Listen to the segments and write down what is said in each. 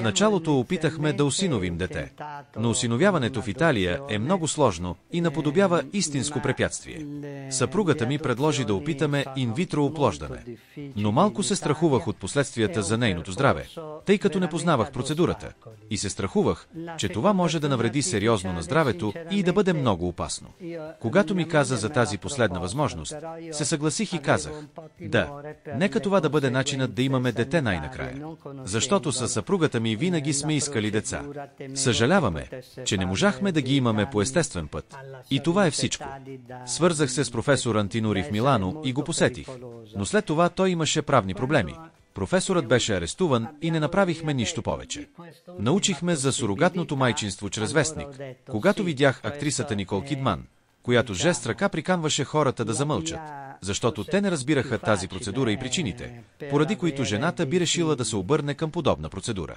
В началото опитахме да осиновим дете, но осиновяването в Италия е много сложно и наподобява истинско препятствие. Съпругата ми предложи да опитаме инвитро оплождане, но малко се страхувах от последствията за нейното здраве, тъй като не познавах процедурата, и се страхувах, че това може да навреди сериозно на здравето и да бъде много опасно. Когато ми каза за тази последна възможност, се съгласих и казах: да, нека това да бъде начинът да имаме дете най-накрая. Защото със съпругата ми винаги сме искали деца. Съжаляваме, че не можахме да ги имаме по естествен път. И това е всичко. Свързах се с професор Антинури в Милано и го посетих. Но след това той имаше правни проблеми. Професорът беше арестуван и не направихме нищо повече. Научихме за сурогатното майчинство чрез вестник, когато видях актрисата Никол Кидман, която жест ръка приканваше хората да замълчат, защото те не разбираха тази процедура и причините, поради които жената би решила да се обърне към подобна процедура.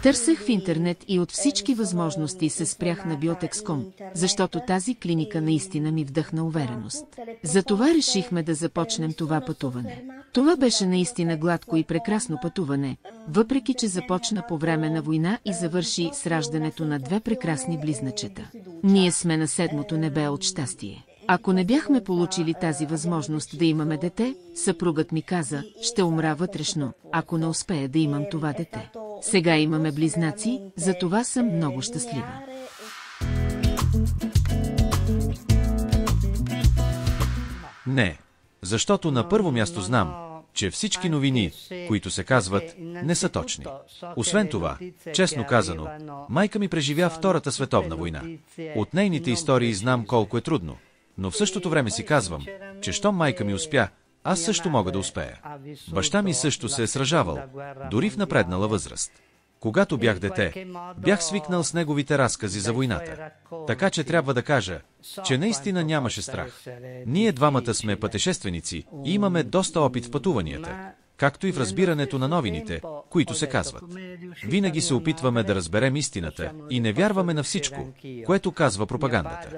Търсех в интернет и от всички възможности се спрях на Biotex.com, защото тази клиника наистина ми вдъхна увереност. Затова решихме да започнем това пътуване. Това беше наистина гладко и прекрасно пътуване, въпреки че започна по време на война и завърши с раждането на две прекрасни близначета. Ние сме на седмото небе от щастие. Ако не бяхме получили тази възможност да имаме дете, съпругът ми каза: ще умра вътрешно, ако не успея да имам това дете. Сега имаме близнаци, за това съм много щастлива. Не, защото на първо място знам, че всички новини, които се казват, не са точни. Освен това, честно казано, майка ми преживя Втората световна война. От нейните истории знам колко е трудно, но в същото време си казвам, че щом майка ми успя, аз също мога да успея. Баща ми също се е сражавал, дори в напреднала възраст. Когато бях дете, бях свикнал с неговите разкази за войната. Така че трябва да кажа, че наистина нямаше страх. Ние двамата сме пътешественици и имаме доста опит в пътуванията, както и в разбирането на новините, които се казват. Винаги се опитваме да разберем истината и не вярваме на всичко, което казва пропагандата.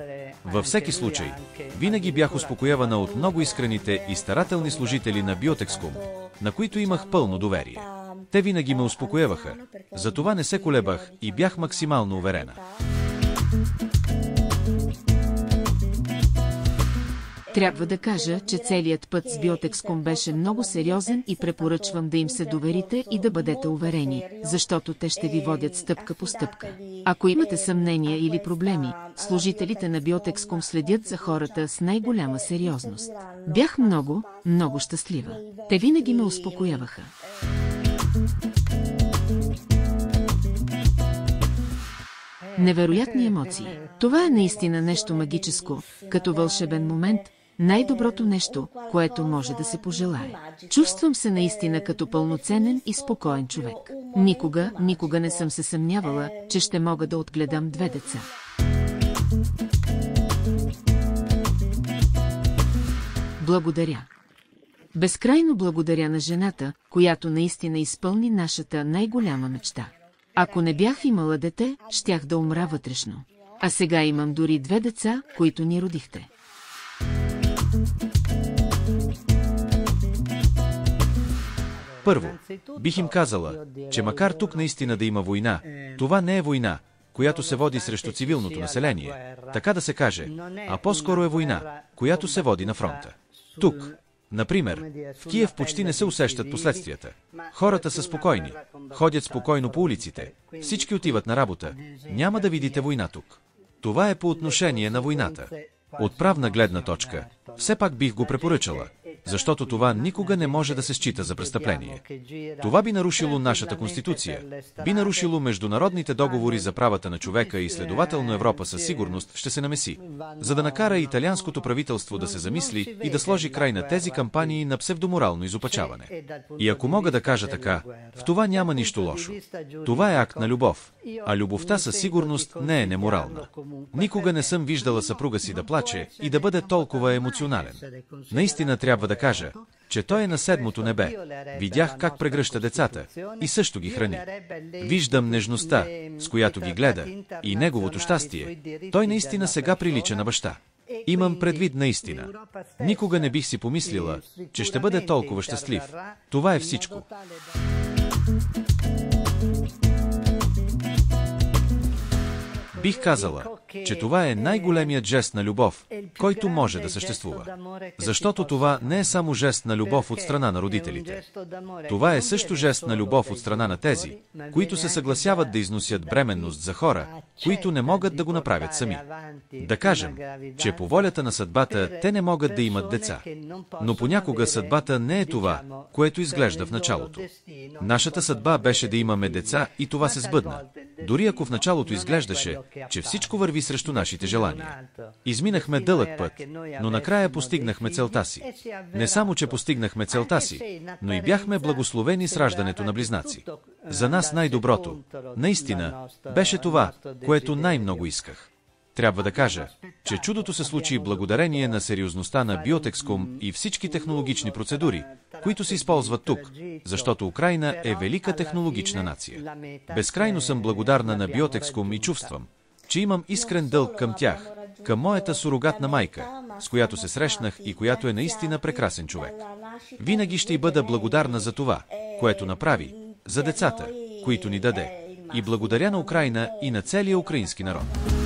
Във всеки случай, винаги бях успокоявана от много искрените и старателни служители на Biotex.com, на които имах пълно доверие. Те винаги ме успокояваха, затова не се колебах и бях максимално уверена. Трябва да кажа, че целият път с Biotex.com беше много сериозен и препоръчвам да им се доверите и да бъдете уверени, защото те ще ви водят стъпка по стъпка. Ако имате съмнения или проблеми, служителите на Biotex.com следят за хората с най-голяма сериозност. Бях много, много щастлива. Те винаги ме успокояваха. Невероятни емоции. Това е наистина нещо магическо, като вълшебен момент, най-доброто нещо, което може да се пожелае. Чувствам се наистина като пълноценен и спокоен човек. Никога не съм се съмнявала, че ще мога да отгледам две деца. Благодаря. Безкрайно благодаря на жената, която наистина изпълни нашата най-голяма мечта. Ако не бях имала дете, щях да умра вътрешно. А сега имам дори две деца, които ни родихте. Първо, бих им казала, че макар тук наистина да има война, това не е война, която се води срещу цивилното население, така да се каже, а по-скоро е война, която се води на фронта. Тук, например, в Киев почти не се усещат последствията. Хората са спокойни, ходят спокойно по улиците, всички отиват на работа. Няма да видите война тук. Това е по отношение на войната. От правна гледна точка, все пак бих го препоръчала, защото това никога не може да се счита за престъпление. Това би нарушило нашата конституция, би нарушило международните договори за правата на човека и следователно Европа със сигурност ще се намеси, за да накара италианското правителство да се замисли и да сложи край на тези кампании на псевдоморално изопачаване. И ако мога да кажа така, в това няма нищо лошо. Това е акт на любов, а любовта със сигурност не е неморална. Никога не съм виждала съпруга си да плаче и да бъде толкова емоционален. Наистина трябва да кажа, че той е на седмото небе. Видях как прегръща децата и също ги храни. Виждам нежността, с която ги гледа, и неговото щастие. Той наистина сега прилича на баща. Имам предвид наистина. Никога не бих си помислила, че ще бъде толкова щастлив. Това е всичко. Бих казала, че това е най-големият жест на любов, който може да съществува. Защото това не е само жест на любов от страна на родителите. Това е също жест на любов от страна на тези, които се съгласяват да износят бременност за хора, които не могат да го направят сами. Да кажем, че по волята на съдбата те не могат да имат деца. Но понякога съдбата не е това, което изглежда в началото. Нашата съдба беше да имаме деца и това се сбъдна. Дори ако в началото изглеждаше, че всичко върви срещу нашите желания. Изминахме дълъг път, но накрая постигнахме целта си. Не само, че постигнахме целта си, но и бяхме благословени с раждането на близнаци. За нас най-доброто, наистина, беше това, което най-много исках. Трябва да кажа, че чудото се случи благодарение на сериозността на Биотекском и всички технологични процедури, които се използват тук, защото Украйна е велика технологична нация. Безкрайно съм благодарна на Биотекском и чувствам, че имам искрен дълг към тях, към моята сурогатна майка, с която се срещнах и която е наистина прекрасен човек. Винаги ще й бъда благодарна за това, което направи, за децата, които ни даде, и благодаря на Украйна и на целия украински народ.